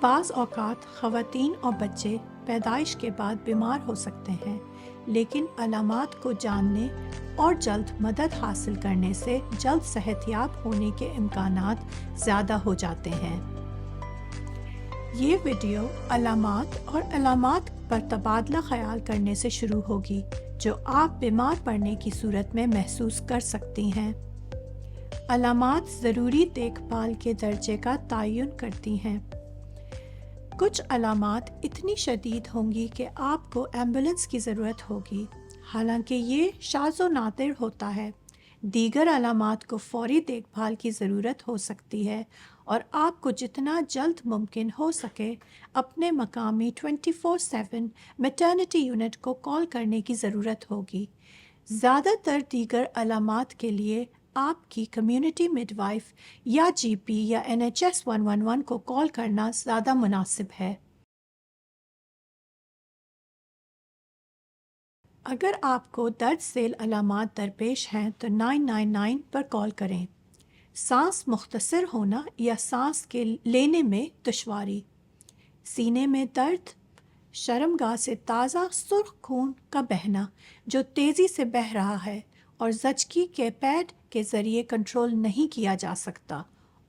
بعض اوقات خواتین اور بچے پیدائش کے بعد بیمار ہو سکتے ہیں، لیکن علامات کو جاننے اور جلد مدد حاصل کرنے سے جلد صحت یاب ہونے کے امکانات زیادہ ہو جاتے ہیں۔ یہ ویڈیو علامات اور علامات پر تبادلہ خیال کرنے سے شروع ہوگی جو آپ بیمار پڑنے کی صورت میں محسوس کر سکتی ہیں۔ علامات ضروری دیکھ بھال کے درجے کا تعین کرتی ہیں۔ کچھ علامات اتنی شدید ہوں گی کہ آپ کو ایمبولنس کی ضرورت ہوگی، حالانکہ یہ شاذ و نادر ہوتا ہے۔ دیگر علامات کو فوری دیکھ بھال کی ضرورت ہو سکتی ہے اور آپ کو جتنا جلد ممکن ہو سکے اپنے مقامی 24/7 میٹرنٹی یونٹ کو کال کرنے کی ضرورت ہوگی۔ زیادہ تر دیگر علامات کے لیے آپ کی کمیونٹی مڈ وائف یا جی پی یا NHS 111 کو کال کرنا زیادہ مناسب ہے۔ اگر آپ کو درد ذیل علامات درپیش ہیں تو 999 پر کال کریں۔ سانس مختصر ہونا یا سانس کے لینے میں دشواری، سینے میں درد، شرمگاہ سے تازہ سرخ خون کا بہنا جو تیزی سے بہہ رہا ہے اور زچگی کے پیڈ کے ذریعے کنٹرول نہیں کیا جا سکتا،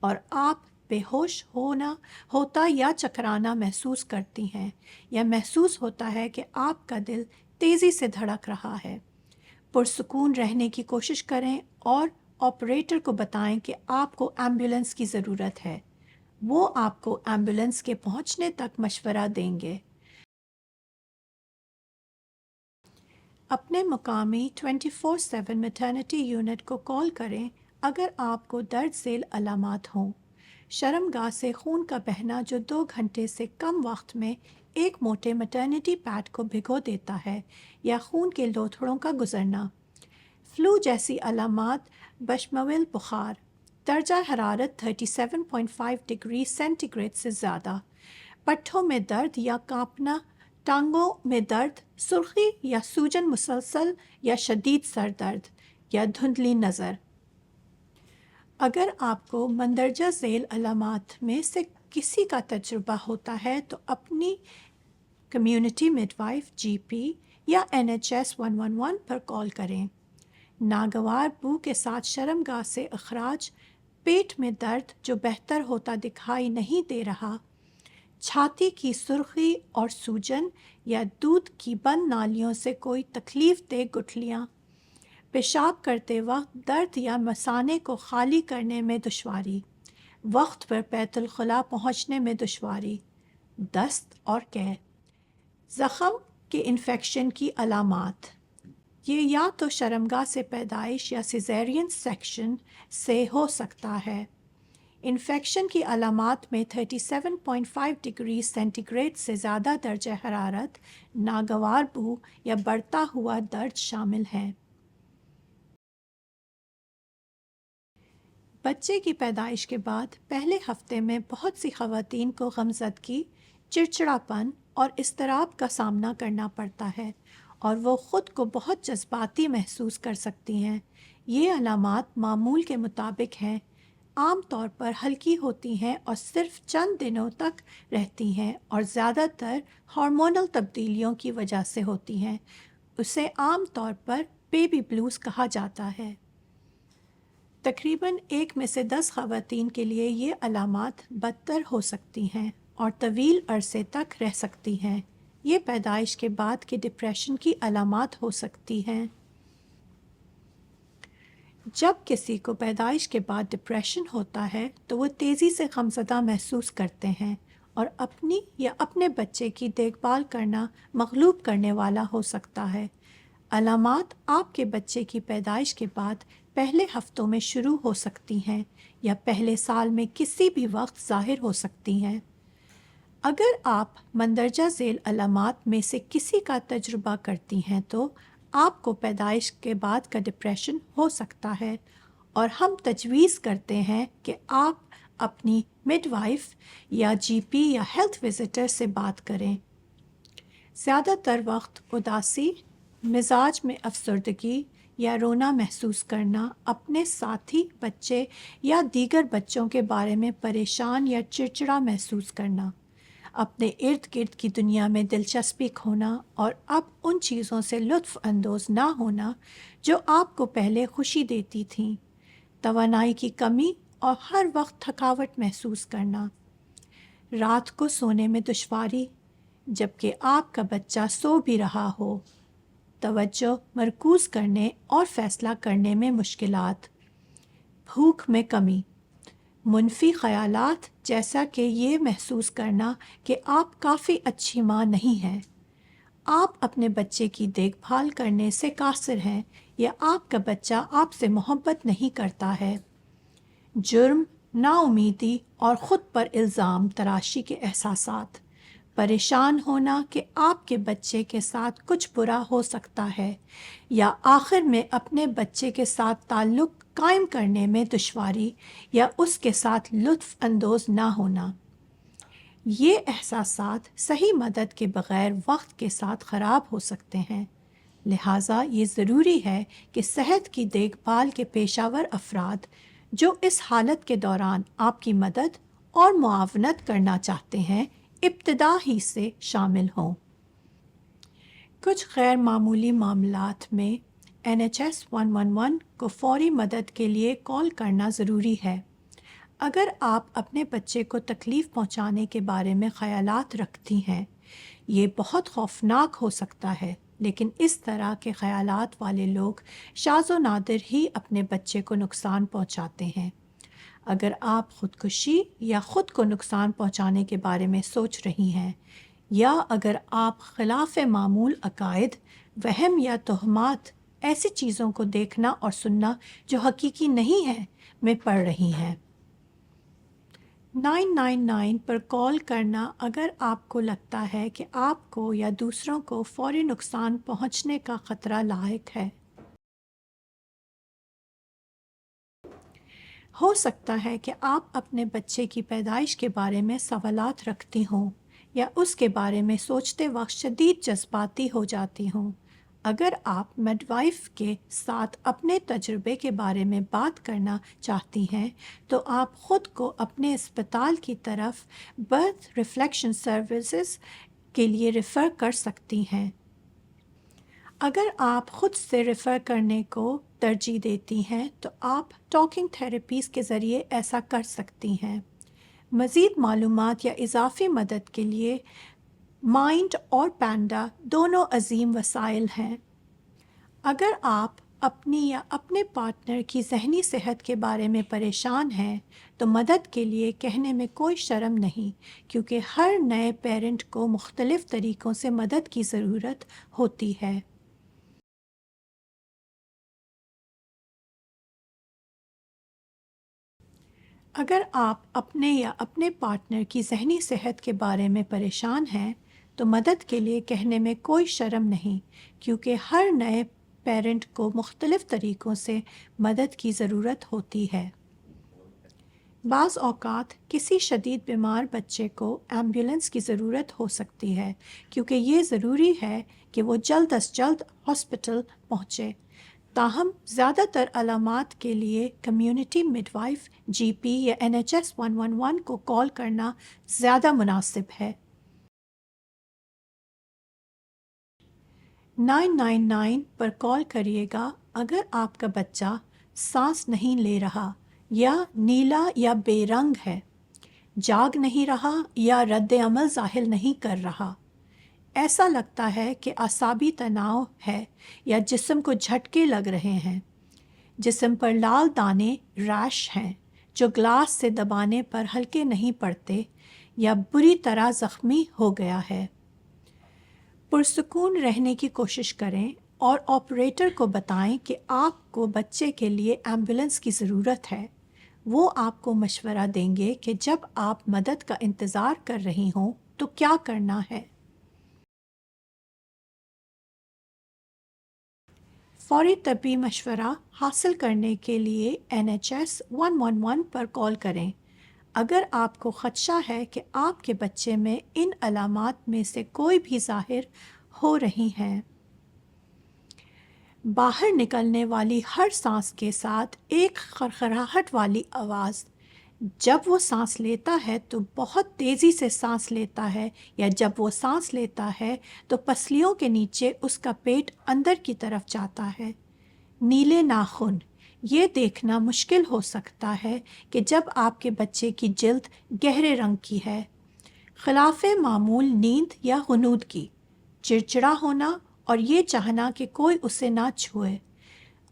اور آپ بے ہوش ہوتا یا چکرانا محسوس کرتی ہیں، یا محسوس ہوتا ہے کہ آپ کا دل تیزی سے دھڑک رہا ہے۔ پرسکون رہنے کی کوشش کریں اور آپریٹر کو بتائیں کہ آپ کو ایمبولنس کی ضرورت ہے۔ وہ آپ کو ایمبولنس کے پہنچنے تک مشورہ دیں گے۔ اپنے مقامی 24/7 میٹرنٹی یونٹ کو کال کریں اگر آپ کو درد ذیل علامات ہوں۔ شرمگاہ سے خون کا بہنا جو 2 گھنٹے سے کم وقت میں ایک موٹے میٹرنٹی پیڈ کو بھگو دیتا ہے، یا خون کے لوتھڑوں کا گزرنا۔ فلو جیسی علامات بشمول بخار، درجہ حرارت 37.5 ڈگری سینٹی گریڈ سے زیادہ، پٹھوں میں درد یا کانپنا، ٹانگوں میں درد، سرخی یا سوجن مسلسل یا شدید سر درد، یا دھندلی نظر۔ اگر آپ کو مندرجہ ذیل علامات میں سے کسی کا تجربہ ہوتا ہے تو اپنی کمیونٹی مڈ وائف، جی پی یا NHS 111 پر کال کریں۔ ناگوار بو کے ساتھ شرمگاہ سے اخراج، پیٹ میں درد جو بہتر ہوتا دکھائی نہیں دے رہا، چھاتی کی سرخی اور سوجن، یا دودھ کی بند نالیوں سے کوئی تکلیف دہ گٹھلیاں، پیشاب کرتے وقت درد یا مثانے کو خالی کرنے میں دشواری، وقت پر بیت الخلاء پہنچنے میں دشواری، دست اور قے، زخم کے انفیکشن کی علامات۔ یہ یا تو شرمگاہ سے پیدائش یا سیزیرین سیکشن سے ہو سکتا ہے۔ انفیکشن کی علامات میں 37.5 ڈگری سینٹی گریڈ سے زیادہ درجہ حرارت، ناگوار بو یا بڑھتا ہوا درد شامل ہیں۔ بچے کی پیدائش کے بعد پہلے ہفتے میں بہت سی خواتین کو غمزدگی، چڑچڑاپن اور اضطراب کا سامنا کرنا پڑتا ہے، اور وہ خود کو بہت جذباتی محسوس کر سکتی ہیں۔ یہ علامات معمول کے مطابق ہیں، عام طور پر ہلکی ہوتی ہیں اور صرف چند دنوں تک رہتی ہیں، اور زیادہ تر ہارمونل تبدیلیوں کی وجہ سے ہوتی ہیں۔ اسے عام طور پر بیبی بلوز کہا جاتا ہے۔ تقریباً 1 میں سے 10 خواتین کے لیے یہ علامات بدتر ہو سکتی ہیں اور طویل عرصے تک رہ سکتی ہیں۔ یہ پیدائش کے بعد کے ڈپریشن کی علامات ہو سکتی ہیں۔ جب کسی کو پیدائش کے بعد ڈپریشن ہوتا ہے تو وہ تیزی سے غمزدہ محسوس کرتے ہیں اور اپنی یا اپنے بچے کی دیکھ بھال کرنا مغلوب کرنے والا ہو سکتا ہے۔ علامات آپ کے بچے کی پیدائش کے بعد پہلے ہفتوں میں شروع ہو سکتی ہیں یا پہلے سال میں کسی بھی وقت ظاہر ہو سکتی ہیں۔ اگر آپ مندرجہ ذیل علامات میں سے کسی کا تجربہ کرتی ہیں تو آپ کو پیدائش کے بعد کا ڈپریشن ہو سکتا ہے، اور ہم تجویز کرتے ہیں کہ آپ اپنی مڈ وائف یا جی پی یا ہیلتھ وزٹر سے بات کریں۔ زیادہ تر وقت اداسی، مزاج میں افسردگی یا رونا محسوس کرنا، اپنے ساتھی بچے یا دیگر بچوں کے بارے میں پریشان یا چڑچڑا محسوس کرنا، اپنے ارد گرد کی دنیا میں دلچسپی کھونا اور اب ان چیزوں سے لطف اندوز نہ ہونا جو آپ کو پہلے خوشی دیتی تھیں، توانائی کی کمی اور ہر وقت تھکاوٹ محسوس کرنا، رات کو سونے میں دشواری جبکہ آپ کا بچہ سو بھی رہا ہو، توجہ مرکوز کرنے اور فیصلہ کرنے میں مشکلات، بھوک میں کمی، منفی خیالات جیسا کہ یہ محسوس کرنا کہ آپ کافی اچھی ماں نہیں ہیں، آپ اپنے بچے کی دیکھ بھال کرنے سے قاصر ہیں یا آپ کا بچہ آپ سے محبت نہیں کرتا ہے، جرم، نا امیدی اور خود پر الزام تراشی کے احساسات، پریشان ہونا کہ آپ کے بچے کے ساتھ کچھ برا ہو سکتا ہے یا آخر میں اپنے بچے کے ساتھ تعلق قائم کرنے میں دشواری یا اس کے ساتھ لطف اندوز نہ ہونا۔ یہ احساسات صحیح مدد کے بغیر وقت کے ساتھ خراب ہو سکتے ہیں، لہٰذا یہ ضروری ہے کہ صحت کی دیکھ بھال کے پیشہ ور افراد جو اس حالت کے دوران آپ کی مدد اور معاونت کرنا چاہتے ہیں ابتدا ہی سے شامل ہوں۔ کچھ غیر معمولی معاملات میں NHS 111 کو فوری مدد کے لیے کال کرنا ضروری ہے۔ اگر آپ اپنے بچے کو تکلیف پہنچانے کے بارے میں خیالات رکھتی ہیں، یہ بہت خوفناک ہو سکتا ہے، لیکن اس طرح کے خیالات والے لوگ شاذ و نادر ہی اپنے بچے کو نقصان پہنچاتے ہیں۔ اگر آپ خودکشی یا خود کو نقصان پہنچانے کے بارے میں سوچ رہی ہیں، یا اگر آپ خلاف معمول عقائد، وہم یا تہمات، ایسی چیزوں کو دیکھنا اور سننا جو حقیقی نہیں ہے میں پڑھ رہی ہیں۔ 999 پر کال کرنا اگر آپ کو لگتا ہے کہ آپ کو یا دوسروں کو فوری نقصان پہنچنے کا خطرہ لاحق ہے۔ ہو سکتا ہے کہ آپ اپنے بچے کی پیدائش کے بارے میں سوالات رکھتی ہوں یا اس کے بارے میں سوچتے وقت شدید جذباتی ہو جاتی ہوں۔ اگر آپ میڈ وائف کے ساتھ اپنے تجربے کے بارے میں بات کرنا چاہتی ہیں تو آپ خود کو اپنے اسپتال کی طرف برتھ ریفلیکشن سروسز کے لیے ریفر کر سکتی ہیں۔ اگر آپ خود سے ریفر کرنے کو ترجیح دیتی ہیں تو آپ ٹاکنگ تھراپیز کے ذریعے ایسا کر سکتی ہیں۔ مزید معلومات یا اضافی مدد کے لیے مائنڈ اور پینڈا دونوں عظیم وسائل ہیں۔ اگر آپ اپنی یا اپنے پارٹنر کی ذہنی صحت کے بارے میں پریشان ہیں تو مدد کے لیے کہنے میں کوئی شرم نہیں، کیونکہ ہر نئے پیرنٹ کو مختلف طریقوں سے مدد کی ضرورت ہوتی ہے۔ اگر آپ اپنے یا اپنے پارٹنر کی ذہنی صحت کے بارے میں پریشان ہیں تو مدد کے لیے کہنے میں کوئی شرم نہیں، کیونکہ ہر نئے پیرنٹ کو مختلف طریقوں سے مدد کی ضرورت ہوتی ہے۔ بعض اوقات کسی شدید بیمار بچے کو ایمبولینس کی ضرورت ہو سکتی ہے، کیونکہ یہ ضروری ہے کہ وہ جلد از جلد ہاسپٹل پہنچے۔ تاہم زیادہ تر علامات کے لیے کمیونٹی مڈ وائف، جی پی یا NHS 111 کو کال کرنا زیادہ مناسب ہے۔ 999 پر کال کریے گا اگر آپ کا بچہ سانس نہیں لے رہا یا نیلا یا بے رنگ ہے، جاگ نہیں رہا یا رد عمل ظاہر نہیں کر رہا، ایسا لگتا ہے کہ اعصابی تناؤ ہے یا جسم کو جھٹکے لگ رہے ہیں، جسم پر لال دانے ریش ہیں جو گلاس سے دبانے پر ہلکے نہیں پڑتے یا بری طرح زخمی ہو گیا ہے۔ پرسکون رہنے کی کوشش کریں اور آپریٹر کو بتائیں کہ آپ کو بچے کے لیے ایمبولینس کی ضرورت ہے۔ وہ آپ کو مشورہ دیں گے کہ جب آپ مدد کا انتظار کر رہی ہوں تو کیا کرنا ہے۔ فوری طبی مشورہ حاصل کرنے کے لیے NHS 111 پر کال کریں۔ اگر آپ کو خدشہ ہے کہ آپ کے بچے میں ان علامات میں سے کوئی بھی ظاہر ہو رہی ہیں، باہر نکلنے والی ہر سانس کے ساتھ ایک خرخراہٹ والی آواز، جب وہ سانس لیتا ہے تو بہت تیزی سے سانس لیتا ہے، یا جب وہ سانس لیتا ہے تو پسلیوں کے نیچے اس کا پیٹ اندر کی طرف جاتا ہے۔ نیلے ناخن، یہ دیکھنا مشکل ہو سکتا ہے کہ جب آپ کے بچے کی جلد گہرے رنگ کی ہے۔ خلاف معمول نیند یا غنود کی، چڑچڑا ہونا اور یہ چاہنا کہ کوئی اسے نہ چھوئے،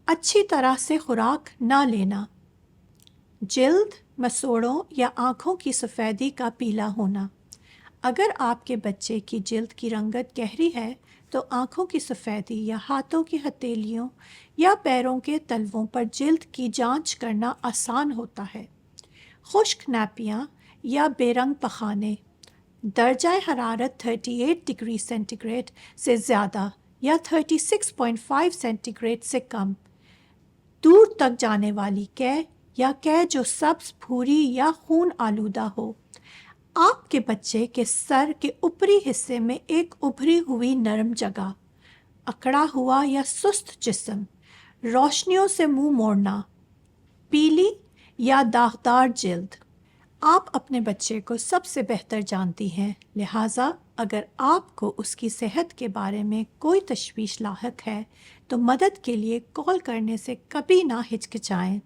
اچھی طرح سے خوراک نہ لینا، جلد، مسوڑوں یا آنکھوں کی سفیدی کا پیلا ہونا۔ اگر آپ کے بچے کی جلد کی رنگت گہری ہے تو آنکھوں کی سفیدی یا ہاتھوں کی ہتھیلیوں یا پیروں کے تلووں پر جلد کی جانچ کرنا آسان ہوتا ہے۔ خشک نیپیاں یا بے رنگ پخانے، درجہ حرارت 38 ڈگری سینٹی گریڈ سے زیادہ یا 36.5 سینٹی گریڈ سے کم، دور تک جانے والی قے یا قے جو سبز، بھوری یا خون آلودہ ہو۔ آپ کے بچے کے سر کے اوپری حصے میں ایک ابھری ہوئی نرم جگہ، اکڑا ہوا یا سست جسم، روشنیوں سے منہ موڑنا، پیلی یا داغدار جلد۔ آپ اپنے بچے کو سب سے بہتر جانتی ہیں، لہٰذا اگر آپ کو اس کی صحت کے بارے میں کوئی تشویش لاحق ہے تو مدد کے لیے کال کرنے سے کبھی نہ ہچکچائیں۔